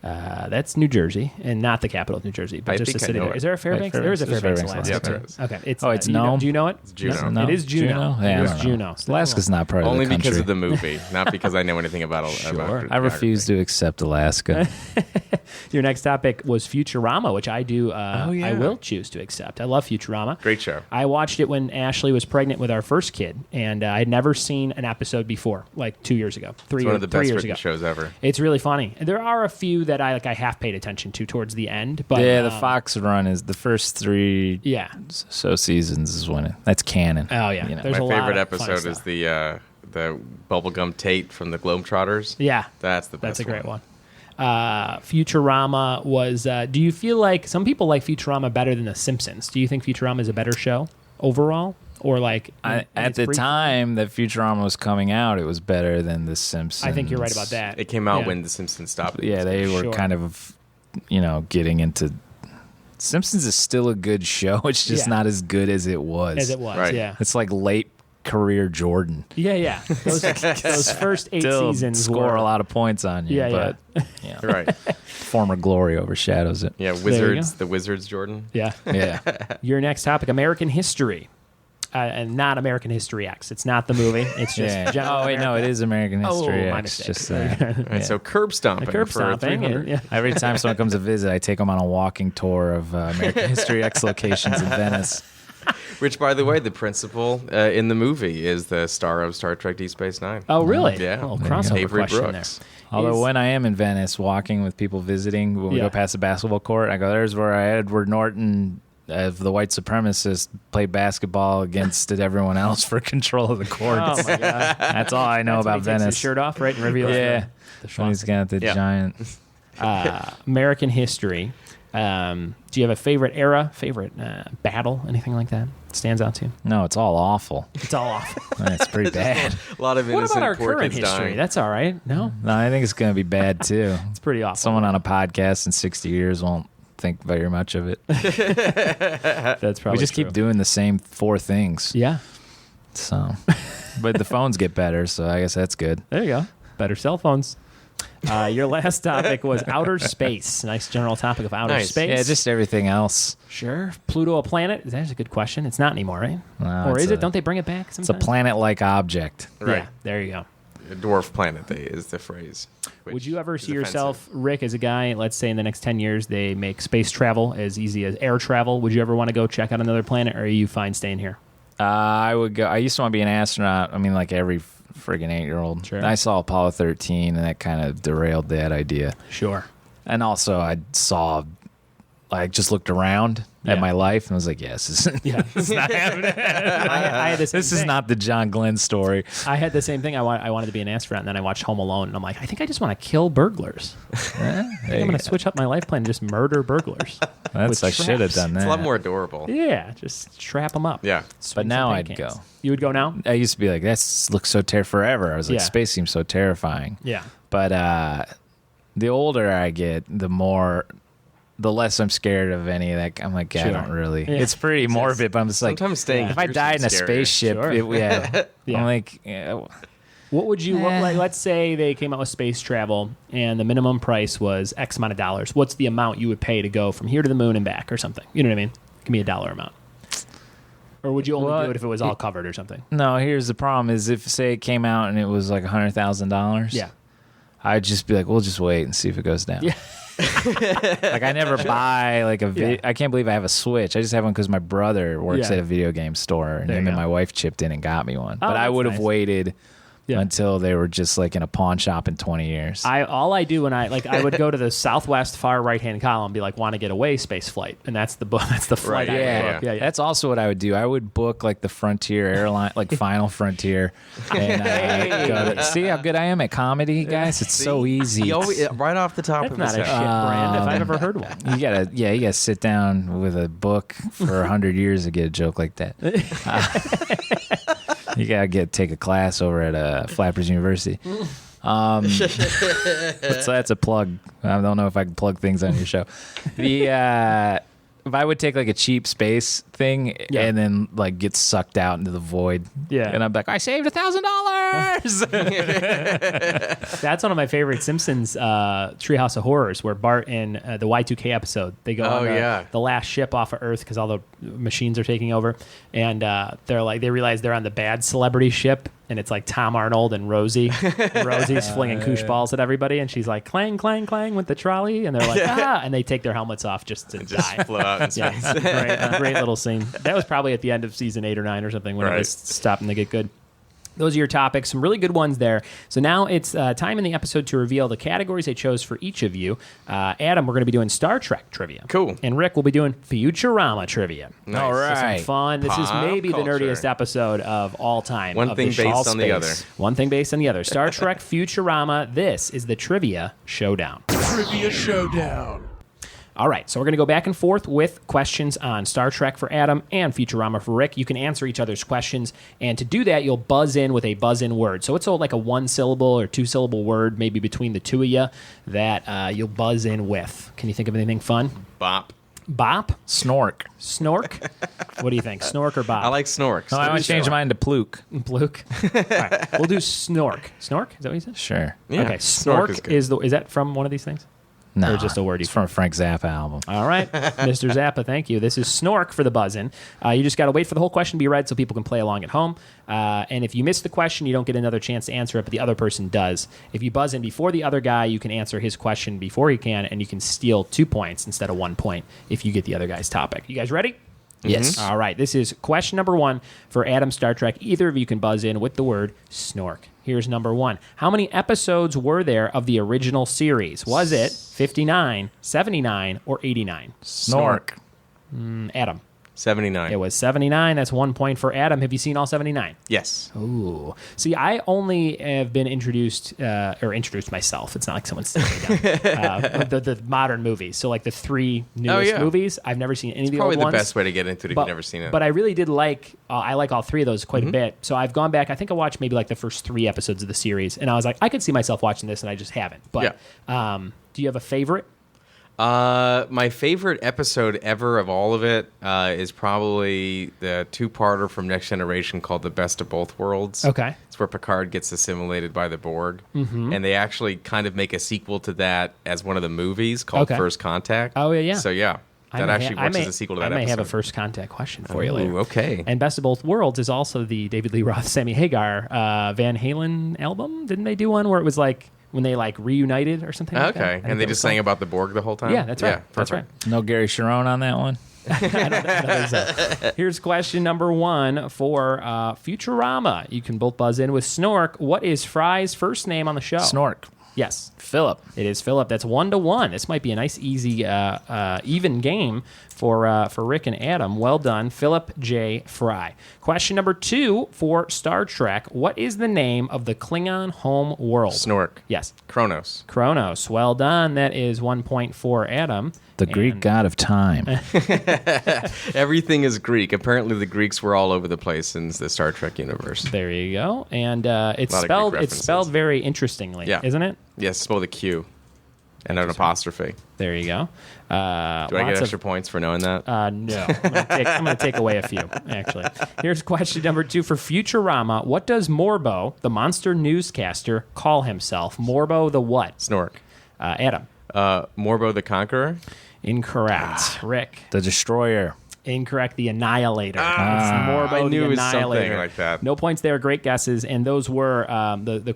That's New Jersey, and not the capital of New Jersey, but just a city there. Is there a Fairbanks? There is a Fairbanks, Alaska. Yeah, there is. Okay. It's Nome? Do you know it? It's Juneau. No? It is Juneau. Yeah, it is Juneau. Alaska's not part of the country. Only because of the movie, not because I know anything about Alaska. I refuse to accept Alaska. Your next topic was Futurama, which I do. I will choose to accept. I love Futurama. Great show. I watched it when Ashley was pregnant with our first kid, and I had never seen an episode before, like 2 years ago, 3 years ago. It's one of the best written shows ever. It's really funny. And there are a few that I half paid attention to towards the end. But yeah, the Fox run is the first 3 so seasons is when that's canon. Oh yeah, you know. There's My a lot favorite of fun episode stuff. is the Bubblegum Tate from the Globetrotters. Yeah, that's the best. That's a great one. Futurama was. Do you feel like some people like Futurama better than The Simpsons? Do you think Futurama is a better show overall, or like at the time that Futurama was coming out, it was better than The Simpsons. I think you're right about that. It came out when The Simpsons stopped. Yeah, they were kind of, getting into. Simpsons is still a good show. It's just not as good as it was. Right. Yeah. It's like late career Jordan. Yeah. Those first 8 Still seasons score a lot of points on you. Yeah, but, Right. former glory overshadows it. Yeah, Wizards, the Wizards Jordan. Yeah. Yeah. Your next topic, American history. And not American History X. It's not the movie. It's just Oh, wait, no, it is American History my X. mistake. Just Right, so curb stomping curb for stomping. 300. Every time someone comes to visit, I take them on a walking tour of American History X locations in Venice. Which, by the way, the principal in the movie is the star of Star Trek Deep Space Nine. Oh, really? Yeah. A little crossover Avery question Brooks. there. Although when I am in Venice walking with people visiting, when we Yeah. go past the basketball court, I go, there's where Edward Norton of the white supremacists played basketball against everyone else for control of the court. Oh, my God. That's all I know That's when about he takes Venice. his shirt off, right, and reveals Yeah. the When he's got the giant. American history. Do you have a favorite era, favorite battle, anything like that stands out to you? No, it's all awful. It's all awful. It's pretty bad. A lot of What innocent about our poor current kids history? dying. That's all right. No, No, I think it's going to be bad too. it's pretty awful. Someone on a podcast in 60 years won't think very much of it. That's probably We just true. keep doing the same 4 things. Yeah, So, but the phones get better, so I guess that's good. there you go. Better cell phones. Your last topic was outer space. Nice general topic of outer Nice. space. Yeah, just everything else. Sure. Pluto a planet? That's a good question. It's not anymore, right? No, Or it's is it? a- Don't they bring it back It's a sometimes? planet-like object. Right. Yeah, there you go. A dwarf planet is the phrase. Would you ever is see offensive. yourself, Rick, as a guy, let's say in the next 10 years they make space travel as easy as air travel. Would you ever want to go check out another planet, or are you fine staying here? I would go. I used to want to be an astronaut. I mean, like every friggin' 8-year-old. Sure. I saw Apollo 13, and that kind of derailed that idea. Sure. And also, I just looked around Yeah. at my life and was like, yes, this is, Yeah. this is not happening. I had the same This is thing. not the John Glenn story. I had the same thing. I wanted to be an astronaut, and then I watched Home Alone, and I'm like, I think I just want to kill burglars. I'm going to switch up my life plan and just murder burglars. with I should have traps. done that. It's a lot more adorable. Yeah, just trap them up. Yeah. Swing But now some I'd paint go. cans. You would go now? I used to be like, that looks so forever. I was like, Yeah. space seems so terrifying. Yeah. But the older I get, the less I'm scared of any of that. I'm like, I Sure. don't really. Yeah. It's pretty morbid, but I'm just like, Sometimes staying if I here died in a seems scarier. spaceship, Sure. yeah. I'm like, yeah, What would you, let's say they came out with space travel and the minimum price was X amount of dollars. What's the amount you would pay to go from here to the moon and back or something? You know what I mean? Give me a dollar amount. Or would you only do it if it was all covered or something? no, here's the problem is if, say, it came out and it was like $100,000, Yeah. I'd just be like, we'll just wait and see if it goes down. Yeah. Like, I never buy like Yeah. I can't believe I have a Switch. I just have one because my brother works Yeah. at a video game store, and There him you and go. my wife chipped in and got me one. Oh, But I that's would have nice. waited Yeah. until they were just like in a pawn shop in 20 years. All I do when I would go to the southwest far right hand column and be like, want to get away space flight, and that's the flight. Right, I would yeah. book. Yeah. That's also what I would do. I would book like the Frontier airline, like Final Frontier, and go to, see how good I am at comedy, guys. It's so easy. He always, right off the top That's of not his a shit head. brand if I've ever heard one. You gotta sit down with a book for 100 years to get a joke like that. You gotta take a class over at Flappers University. So that's a plug. I don't know if I can plug things on your show. If I would take like a cheap space thing Yeah. and then like get sucked out into the void, Yeah. and I'm like, I saved $1,000. That's one of my favorite Simpsons Treehouse of Horrors, where Bart in the Y2K episode, they go on the last ship off of Earth because all the machines are taking over, and they realize they're on the bad celebrity ship, and it's like Tom Arnold and Rosie. And Rosie's flinging koosh balls at everybody, and she's like clang, clang, clang with the trolley, and they're like and they take their helmets off just to die. Float out in Yeah, space. great little scene. That was probably at the end of season 8 or 9 or something when it was stopping to get good. Those are your topics, some really good ones there. So now it's time in the episode to reveal the categories I chose for each of you. Adam, we're going to be doing Star Trek trivia. Cool. And Rick will be doing Futurama trivia. Nice. All So some right. fun. This is Pop maybe culture. the nerdiest episode of all time. One of thing the show. based on the other. One thing based on the other. Star Trek Futurama. This is the Trivia Showdown. Trivia Showdown. All right, so we're going to go back and forth with questions on Star Trek for Adam and Futurama for Rick. You can answer each other's questions, and to do that, you'll buzz in with a buzz-in word. So it's like a one-syllable or two-syllable word, maybe between the two of you, that you'll buzz in with. Can you think of anything fun? Bop. Bop? Snork. Snork? What do you think, snork or bop? I like snorks. No, I want to change mine to Pluke. Pluke. All right, we'll do snork. Snork? Is that what you said? Sure. Yeah, Okay, snork snork is good. is that from one of these things? No, Or just a word you It's from a Frank Zappa album. All right, Mr. Zappa, thank you. This is Snork for the buzz-in. You just got to wait for the whole question to be read so people can play along at home. And if you miss the question, you don't get another chance to answer it, but the other person does. If you buzz in before the other guy, you can answer his question before he can, and you can steal 2 points instead of 1 point if you get the other guy's topic. You guys ready? Yes. All right, this is question number 1 for Adam Star Trek. Either of you can buzz in with the word snork. Here's number 1. How many episodes were there of the original series? Was it 59, 79, or 89? Snork. Adam. 79. It was 79. That's 1 point for Adam. Have you seen all 79? Yes. Ooh. See, I only have been introduced myself. It's not like someone's sitting me down. The modern movies. So like the 3 newest yeah. movies. I've never seen any of the Probably old the ones. best way to get into it if you've never seen it. But I really did I like all 3 of those quite a bit. So I've gone back. I think I watched maybe like the first 3 episodes of the series. And I was like, I could see myself watching this, and I just haven't. But do you have a favorite? My favorite episode ever of all of it is probably the 2-parter from Next Generation called The Best of Both Worlds. Okay. It's where Picard gets assimilated by the Borg. Mm-hmm. And they actually kind of make a sequel to that as one of the movies called First Contact. Oh, yeah. So, yeah. That actually works as a sequel to that I may episode. have a First Contact question for you Ooh, later. okay. And Best of Both Worlds is also the David Lee Roth, Sammy Hagar Van Halen album. Didn't they do one where it was like when they like reunited or something like that? I Okay. think And they that was just sang about the Borg the whole time? Yeah, that's right. That's right. No Gary Sharon on that one? Here's question number 1 for Futurama. You can both buzz in with Snork. What is Fry's first name on the show? Snork. Yes. Philip. It is Philip. That's 1-1. This might be a nice, easy, even game for Rick and Adam. Well done, Philip J. Fry. Question number 2 for Star Trek. What is the name of the Klingon home world? Snork. Yes. Kronos. Kronos. Well done. That is 1 point for Adam. The Greek god of time. Everything is Greek. Apparently, the Greeks were all over the place in the Star Trek universe. There you go. And it's lot of Greek spelled references. very interestingly, Yeah. isn't it? Yes, spell the Q and an apostrophe. There you go. Do I get extra points for knowing that? No. I'm going to take away a few, actually. Here's question number 2 for Futurama. What does Morbo, the monster newscaster, call himself? Morbo the what? Snork. Adam. Morbo the Conqueror. Incorrect. Rick. The Destroyer. Incorrect. The Annihilator. It's Morbo I knew the it was something Annihilator. like that. No points there. Great guesses. And those were the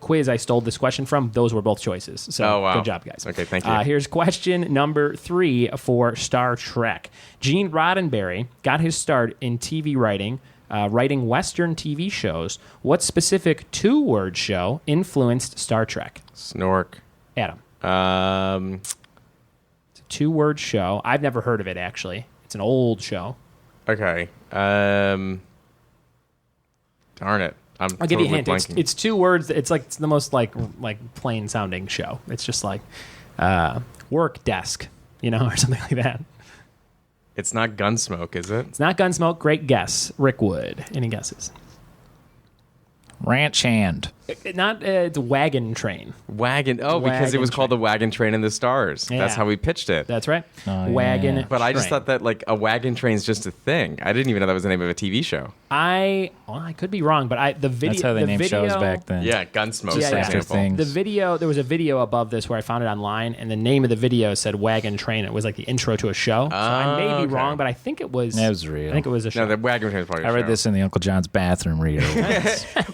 quiz I stole this question from. Those were both choices. So Oh, wow. good job, guys. Okay, thank you. Here's question number 3 for Star Trek. Gene Roddenberry got his start in TV writing, writing Western TV shows. What specific 2-word show influenced Star Trek? Snork. Adam. It's a 2-word show. I've never heard of it, actually. It's an old show. Okay. Darn it. I'll give you a hint. It's 2 words. It's the most like plain sounding show. It's just like work desk, or something like that. It's not Gunsmoke, is it? It's not Gunsmoke. Great guess, Rick Wood. Any guesses? Ranch Hand. It's Wagon Train. Wagon. Oh, because it was called the Wagon Train in the Stars. Yeah. That's how we pitched it. That's right. Oh, Wagon. yeah. But I just Train. thought that like a wagon train's just a thing. I didn't even know that was the name of a TV show. I could be wrong, but the video. That's how they the named video, shows back then. Yeah, Gunsmoke, Yeah, for yeah. example. Things. The video. There was a video above this where I found it online, and the name of the video said Wagon Train. It was like the intro to a show. So I may be okay. wrong, but I think it was. It was real. I think it was a show. No, the Wagon Train's probably a I read show. this in the Uncle John's bathroom reader.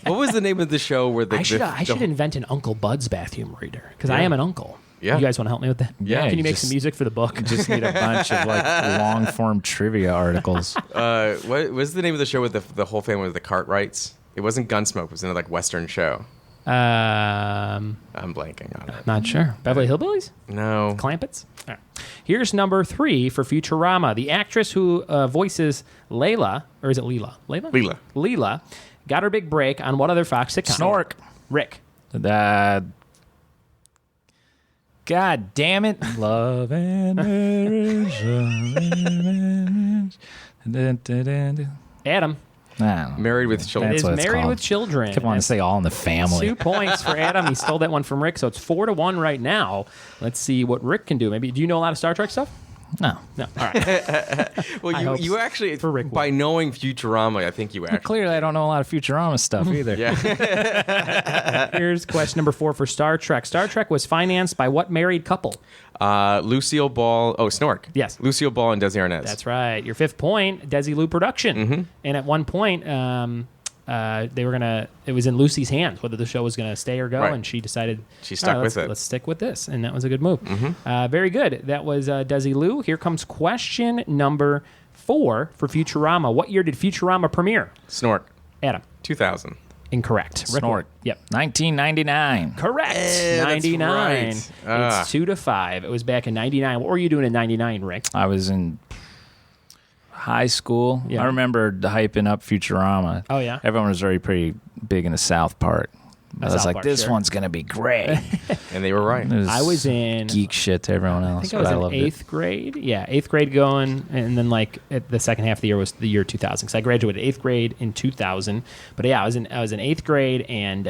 What was the name of the show where the... I should invent an Uncle Bud's bathroom reader because I Yeah. am an uncle. Yeah. You guys want to help me with that? Yeah, Can you you make just- some music for the book? Just need a bunch of long form trivia articles. What was the name of the show with the whole family with the Cartwrights? It wasn't Gunsmoke. It was another like Western show. I'm I'm blanking on it. not sure. Beverly Hillbillies? No. Clampets? All right. Here's number 3 for Futurama. The actress who voices Layla, or is it Leela? Layla? Leela got her big break on what other Fox sitcom? Snork. Rick. God damn it. Love and marriage. Adam. Married with Children. It is what it's Married called. with Children. I kept wanting to say All in the Family. 2 points for Adam. He stole that one from Rick, so it's 4-1 right now. Let's see what Rick can do. Maybe do you know a lot of Star Trek stuff? No. No. All right. Well, you actually, for Rick by knowing Futurama, I think you actually. Clearly, I don't know a lot of Futurama stuff either. Yeah. Here's question number 4 for Star Trek. Star Trek was financed by what married couple? Lucille Ball. Oh, Snork. Yes. Lucille Ball and Desi Arnaz. That's right. Your 5th point, Desilu Production. Mm-hmm. And at one point, they were gonna. It was in Lucy's hands whether the show was gonna stay or go, Right. and she decided She stuck with it. Let's stick with this, and that was a good move. Mm-hmm. Very good. That was Desilu. Here comes question number 4 for Futurama. What year did Futurama premiere? Snork. Adam. 2000. Incorrect. Rick. Snort. Yep. 1999. Correct. that's 99. right. It's 2-5. It was back in 99. What were you doing in 99, Rick? I was in high school. Yeah. I remember hyping up Futurama. Oh, yeah? Everyone was already pretty big in the South Park. I was South like, Park, this sure. one's going to be great. And they were right. It I was in geek shit to everyone else. I think I was but in loved 8th grade. Yeah, 8th grade going, and then like at the second half of the year was the year 2000. Because I graduated 8th grade in 2000. But yeah, I was in 8th grade and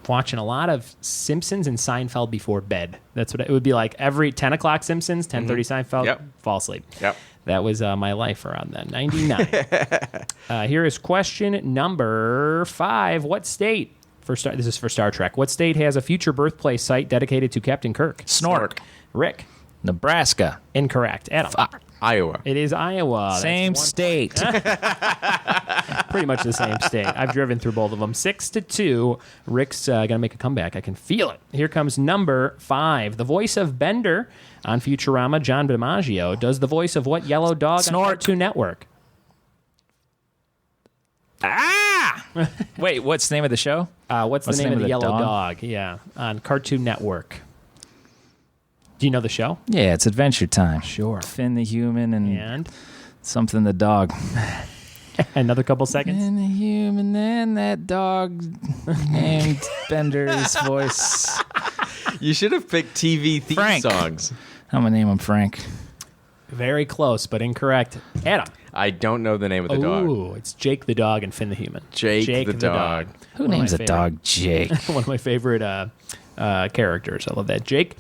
watching a lot of Simpsons and Seinfeld before bed. That's what it would be like. Every 10 o'clock Simpsons, 10:30 Seinfeld, Yep. fall asleep. Yep. That was my life around then. 99. Here is question number 5. What state? This is for Star Trek. What state has a future birthplace site dedicated to Captain Kirk? Snork. Rick. Nebraska. Incorrect. Adam. Iowa. It is Iowa. That's Same state. pretty much the same state. I've driven through both of them. 6-2. Rick's going to make a comeback. I can feel it. Here comes number 5. The voice of Bender on Futurama, John DiMaggio, does the voice of what yellow dog on Snort. Cartoon Network? Wait, what's the name of the show? What's the name of the yellow dog? Yeah, on Cartoon Network. Do you know the show? Yeah, it's Adventure Time. Sure. Finn the human and And something the dog. another couple seconds. Finn the human and that dog named Bender's voice. You should have picked TV theme Frank. songs. I'm going to name him Frank. Very close, but incorrect. Adam. I don't know the name of the dog. Ooh, it's Jake the dog and Finn the human. Jake the dog. Who One of names my a favorite- dog Jake? One of my favorite characters. I love that. Jake.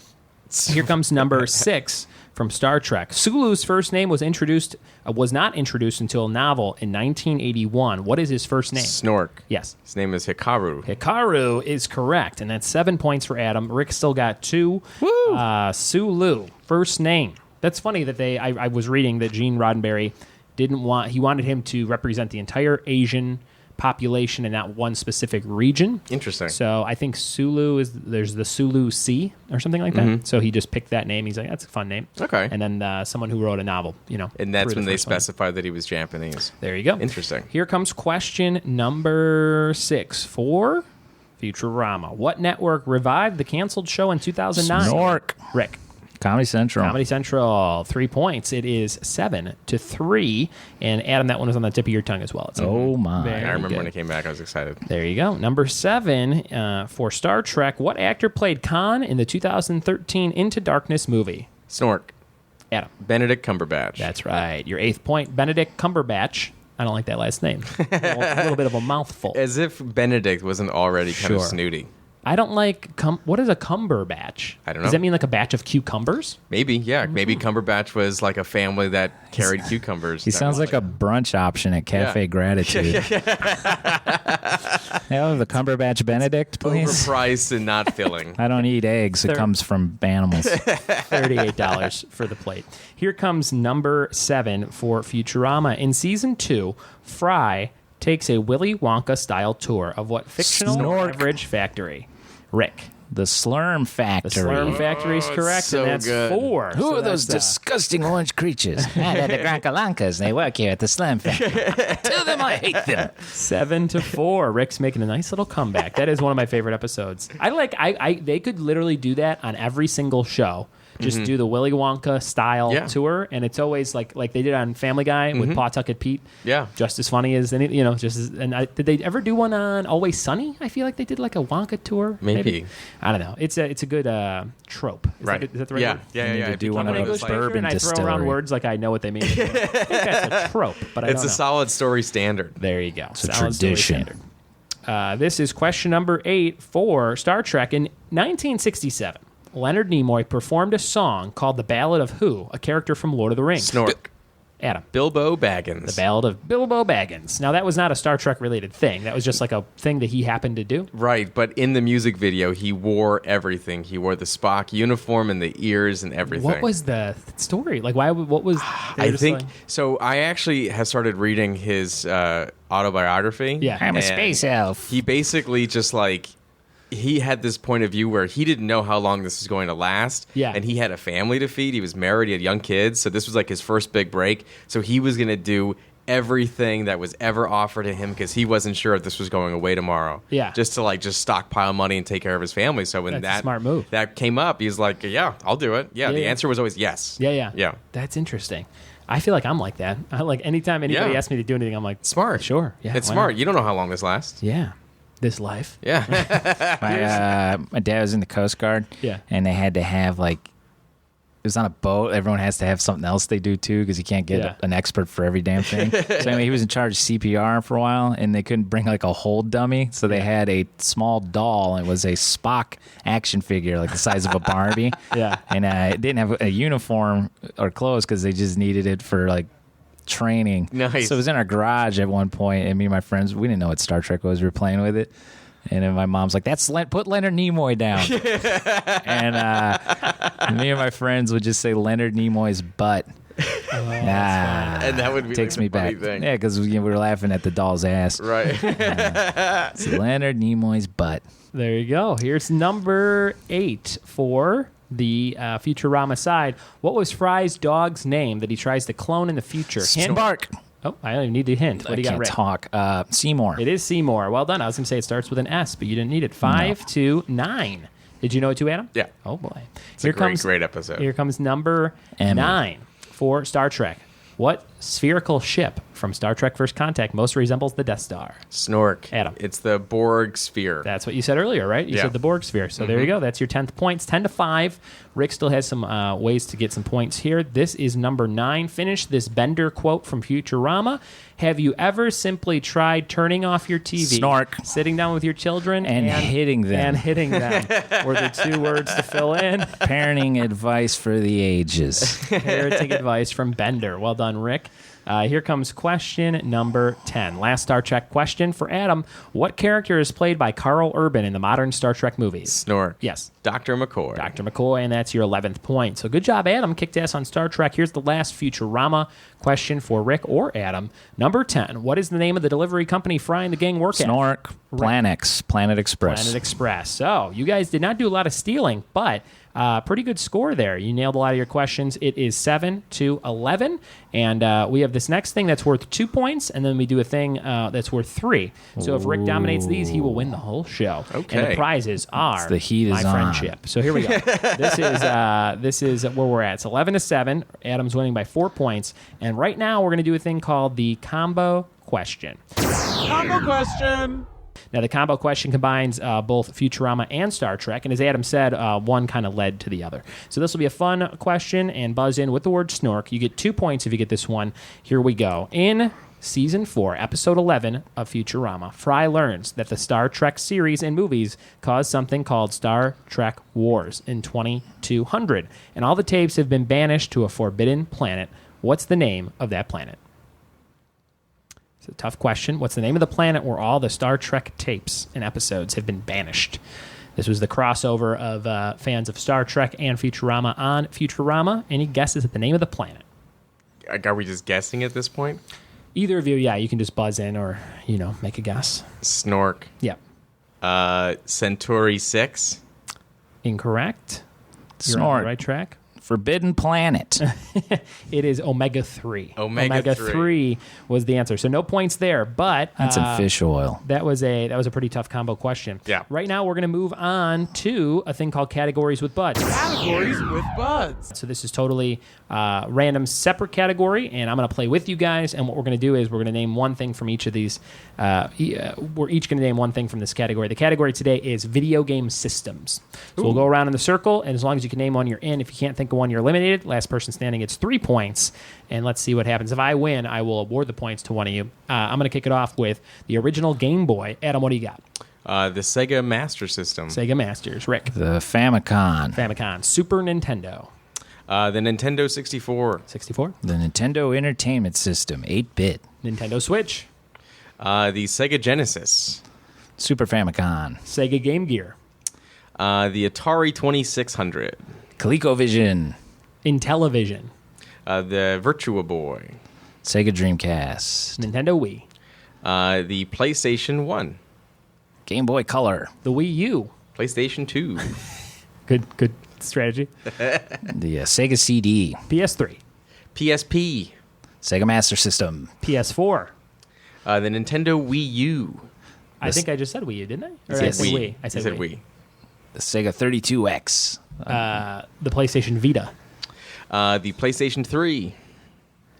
Here comes number 6 from Star Trek. Sulu's first name was not introduced until a novel in 1981. What is his first name? Snork. Yes. His name is Hikaru. Hikaru is correct, and that's 7 points for Adam. Rick still got 2. Woo! Sulu, first name. That's funny that I was reading that Gene Roddenberry he wanted him to represent the entire Asian population and not one specific region. Interesting. So I think Sulu there's the Sulu Sea or something like that. So he just picked that name. He's like, that's a fun name. Okay. And then someone who wrote a novel, And that's threw when the they first one. specified that he was Japanese. There you go. Interesting. Here comes question number 6 for Futurama. What network revived the canceled show in 2009? Snork. Rick. Comedy Central. Comedy Central. 3 points. It is 7-3. And Adam, that one was on the tip of your tongue as well. It's Oh, my. very I remember good. when it came back, I was excited. There you go. Number 7 for Star Trek. What actor played Khan in the 2013 Into Darkness movie? Snork. Adam. Benedict Cumberbatch. That's right. Your 8th point. Benedict Cumberbatch. I don't like that last name. A little bit of a mouthful. As if Benedict wasn't already kind of Sure. snooty. I don't like... what is a Cumberbatch? I don't know. Does that mean like a batch of cucumbers? Maybe, yeah. Maybe Cumberbatch was like a family that carried cucumbers. He sounds like a brunch option at Cafe Yeah. Gratitude. Yeah, the Cumberbatch Benedict, please. overpriced and not filling. I don't eat eggs. It comes from animals. $38 for the plate. Here comes number 7 for Futurama. In season 2, Fry takes a Willy Wonka-style tour of what fictional Snork. beverage factory? Rick. The Slurm Factory. The Slurm Factory is correct, so and that's good. 4. Who So are those that's, disgusting orange creatures? They're the Grancalankas. They work here at the Slurm Factory. Tell them I hate them. 7-4. Rick's making a nice little comeback. That is one of my favorite episodes. They could literally do that on every single show. Just do the Willy Wonka style tour, and it's always like they did on Family Guy with Pawtucket Pete. Yeah, just as funny as any, did they ever do one on Always Sunny? I feel like they did like a Wonka tour. Maybe. I don't know. It's a good trope. Is Right? Is that the right Yeah, word? yeah. to do one I'm of an those English major, bourbon and I throw around distillery. words like I know what they mean. I think that's a trope, but I It's don't a know. solid story standard. There you go. It's a Solid story tradition. standard. This is question number 8 for Star Trek. In 1967, Leonard Nimoy performed a song called The Ballad of Who, a character from Lord of the Rings. Snork. Adam. Bilbo Baggins. The Ballad of Bilbo Baggins. Now, that was not a Star Trek related thing. That was just like a thing that he happened to do. Right, but in the music video, he wore everything. He wore the Spock uniform and the ears and everything. What was the story? Like, why? What was? I think so. I actually have started reading his autobiography. Yeah. I'm a and space elf. He basically just he had this point of view where he didn't know how long this was going to last. Yeah. And he had a family to feed. He was married. He had young kids. So this was like his first big break. So he was going to do everything that was ever offered to him because he wasn't sure if this was going away tomorrow. Yeah. Just to just stockpile money and take care of his family. So when That's a smart move. that came up, he's like, yeah, I'll do it. Yeah. The answer was always yes. Yeah. That's interesting. I feel like I'm like that. I like anytime anybody asks me to do anything, I'm like, Smart. Sure. Yeah. It's why smart. not? You don't know how long this lasts. Yeah. This life. Yeah. My dad was in the Coast Guard. Yeah. And they had to have it was on a boat. Everyone has to have something else they do too because you can't get an expert for every damn thing. So anyway, he was in charge of CPR for a while, and they couldn't bring a hold dummy, so they had a small doll. And it was a Spock action figure, like the size of a Barbie. Yeah. And it didn't have a uniform or clothes because they just needed it for training. Nice. So it was in our garage at one point, and me and my friends, we didn't know what Star Trek was. We were playing with it. And then my mom's like, put Leonard Nimoy down. And me and my friends would just say Leonard Nimoy's butt. And that would be Takes the me funny back. thing. Yeah, because we were laughing at the doll's ass. Right. It's Leonard Nimoy's butt. There you go. Here's number 8 for the Futurama side. What was Fry's dog's name that he tries to clone in the future? Hint? Spark. Oh, I don't even need the hint. What do you got, Can't Rick? talk. Seymour. It is Seymour. Well done. I was going to say it starts with an S, but you didn't need it. 5-9. Did you know it too, Adam? Yeah. Oh, boy. It's a great episode. Here comes number Emmy. 9 for Star Trek. What spherical ship from Star Trek First Contact most resembles the Death Star? Snork. Adam. It's the Borg sphere. That's what you said earlier, right? You Yeah. said the Borg sphere. So there you go. That's your 10th points. 10-5. Rick still has some ways to get some points here. This is number 9. Finish this Bender quote from Futurama. Have you ever simply tried turning off your TV, Snork. sitting down with your children, And hitting them. And hitting them were the 2 words to fill in. Parenting advice for the ages. Parenting advice from Bender. Well done, Rick. Here comes question number 10. Last Star Trek question for Adam. What character is played by Carl Urban in the modern Star Trek movies? Snork. Yes. Dr. McCoy. Dr. McCoy, and that's your 11th point. So good job, Adam. Kicked ass on Star Trek. Here's the last Futurama question for Rick or Adam. Number 10. What is the name of the delivery company Fry and the gang work at? Snork. Planex. Planet Express. Planet Express. So you guys did not do a lot of stealing, but pretty good score there. You nailed a lot of your questions. It is 7-11, and we have this next thing that's worth 2 points, and then we do a thing that's worth 3. So if Rick dominates these, he will win the whole show. Okay. And the prizes are The heat my is on. friendship. So here we go. This is where we're at. It's 11-7. Adam's winning by 4 points, and right now we're going to do a thing called the combo question. Combo question. Now, the combo question combines both Futurama and Star Trek, and as Adam said, one kind of led to the other. So this will be a fun question, and buzz in with the word snork. You get 2 points if you get this one. Here we go. In Season 4, Episode 11 of Futurama, Fry learns that the Star Trek series and movies caused something called Star Trek Wars in 2200, and all the tapes have been banished to a forbidden planet. What's the name of that planet? It's a tough question. What's the name of the planet where all the Star Trek tapes and episodes have been banished? This was the crossover of fans of Star Trek and Futurama on Futurama. Any guesses at the name of the planet? Are we just guessing at this point? Either of you, yeah, you can just buzz in or, make a guess. Snork. Yeah. Centauri 6. Incorrect. You're on Snort. the right track. Forbidden Planet. It is omega-3. Omega-3 was the answer. So no points there, but That's in fish oil. that was a pretty tough combo question. Yeah. Right now we're going to move on to a thing called Categories with Buds. Categories with buds. So this is totally random, separate category, and I'm going to play with you guys. And what we're going to do is we're going to name one thing from each of these. We're each going to name one thing from this category. The category today is video game systems. So we'll go around in the circle, and as long as you can name one, you're in. If you can't think of one, you're eliminated. Last person standing gets 3 points, and let's see what happens. If I win, I will award the points to one of you. I'm going to kick it off with the original Game Boy. Adam, what do you got? The Sega Master System. Sega Masters. Rick? The Famicom. Super Nintendo. The Nintendo 64. 64. The Nintendo Entertainment System, 8-bit. Nintendo Switch. The Sega Genesis. Super Famicom. Sega Game Gear. The Atari 2600. ColecoVision. Intellivision. The Virtua Boy. Sega Dreamcast. Nintendo Wii. The PlayStation 1. Game Boy Color. The Wii U. PlayStation 2. Good strategy. The Sega CD. PS3. PSP. Sega Master System. PS4. The Nintendo Wii U. I think I just said Wii U, didn't I? Or You I said Wii. Wii. I said You said Wii. Wii. The Sega 32X. The PlayStation Vita. The PlayStation 3.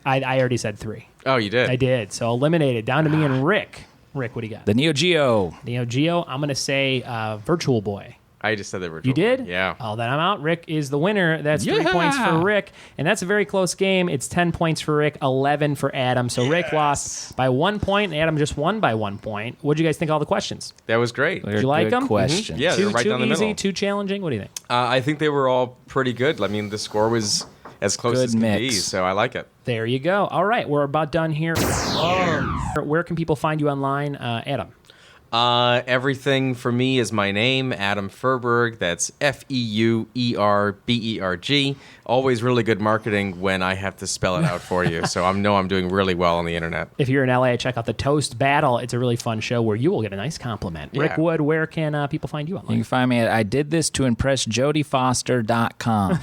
I already said 3. Oh, you did? I did. So eliminated. Down to me and Rick. Rick, what do you got? The Neo Geo. Neo Geo. I'm going to say Virtual Boy. I just said they were. You did? Yeah. Oh, then I'm out. Rick is the winner. That's 3 Yeah. points for Rick. And that's a very close game. It's 10 points for Rick, 11 for Adam. So Rick lost by 1 point, and Adam just won by 1 point. What do you guys think of all the questions? That was great. Did you like them? Question. Yeah, they're right too down the easy, middle. too challenging? What do you think? I think they were all pretty good. I mean, the score was as close Good as can be, mix. so I like it. There you go. All right, we're about done here. Where can people find you online, Adam? Everything for me is my name, Adam Feuerberg. That's Feuerberg. Always really good marketing when I have to spell it out for you. So I'm doing really well on the internet. If you're in LA, check out the Toast Battle. It's a really fun show where you will get a nice compliment. Yeah. Rick Wood, where can people find you You online? can find me at I did this to impress JodieFoster.com.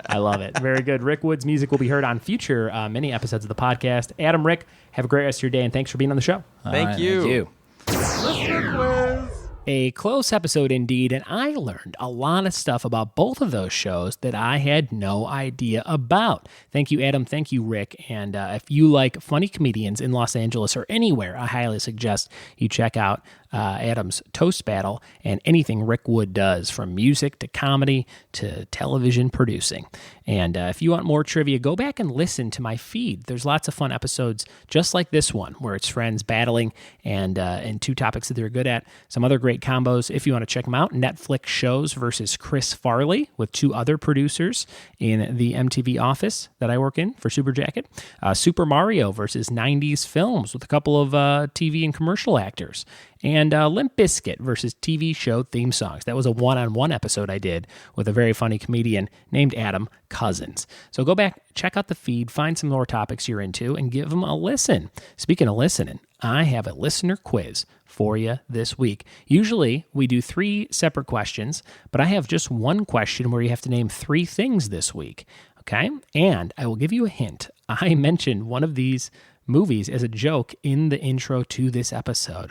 I love it. Very good. Rick Wood's music will be heard on future mini episodes of the podcast. Adam, Rick, have a great rest of your day, and thanks for being on the show. Thank you. Listener quiz. A close episode indeed, and I learned a lot of stuff about both of those shows that I had no idea about. Thank you, Adam. Thank you, Rick. And if you like funny comedians in Los Angeles or anywhere, I highly suggest you check out Adam's Toast Battle and anything Rick Wood does, from music to comedy to television producing. And if you want more trivia, go back and listen to my feed. There's lots of fun episodes just like this one, where it's friends battling and two topics that they're good at. Some other great combos if you want to check them out. Netflix shows versus Chris Farley with 2 other producers in the MTV office that I work in for Super Jacket. Super Mario versus 90s films with a couple of TV and commercial actors. And Limp Bizkit versus TV show theme songs. That was a one-on-one episode I did with a very funny comedian named Adam Cousins. So go back, check out the feed, find some more topics you're into, and give them a listen. Speaking of listening, I have a listener quiz for you this week. Usually we do 3 separate questions, but I have just one question where you have to name 3 things this week. Okay? And I will give you a hint. I mentioned one of these movies as a joke in the intro to this episode.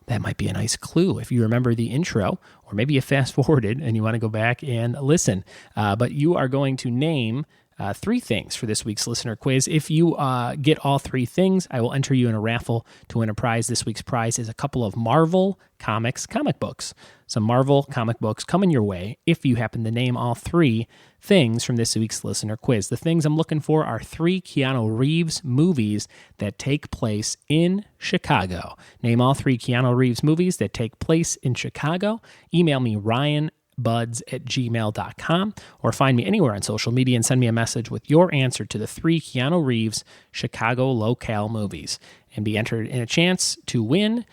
That might be a nice clue if you remember the intro, or maybe you fast forwarded and you want to go back and listen. But you are going to name 3 things for this week's listener quiz. If you get all 3 things, I will enter you in a raffle to win a prize. This week's prize is a couple of Marvel Comics comic books. Some Marvel comic books coming your way if you happen to name all 3 things from this week's listener quiz. The things I'm looking for are 3 Keanu Reeves movies that take place in Chicago. Name all 3 Keanu Reeves movies that take place in Chicago. Email me ryanbuds@gmail.com, or find me anywhere on social media and send me a message with your answer to the 3 Keanu Reeves Chicago locale movies, and be entered in a chance to win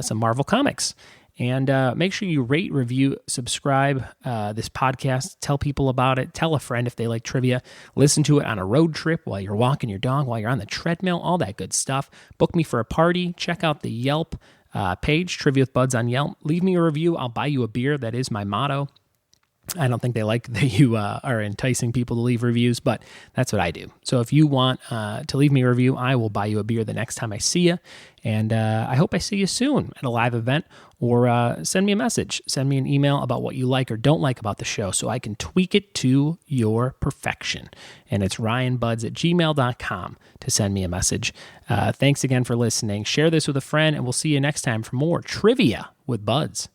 some Marvel comics. And make sure you rate, review, subscribe this podcast. Tell people about it. Tell a friend if they like trivia. Listen to it on a road trip while you're walking your dog, while you're on the treadmill, all that good stuff. Book me for a party. Check out the Yelp page, Trivia with Buds on Yelp. Leave me a review. I'll buy you a beer. That is my motto. I don't think they like that you are enticing people to leave reviews, but that's what I do. So if you want to leave me a review, I will buy you a beer the next time I see you. And I hope I see you soon at a live event, or send me a message. Send me an email about what you like or don't like about the show so I can tweak it to your perfection. And it's ryanbuds@gmail.com to send me a message. Thanks again for listening. Share this with a friend, and we'll see you next time for more Trivia with Buds.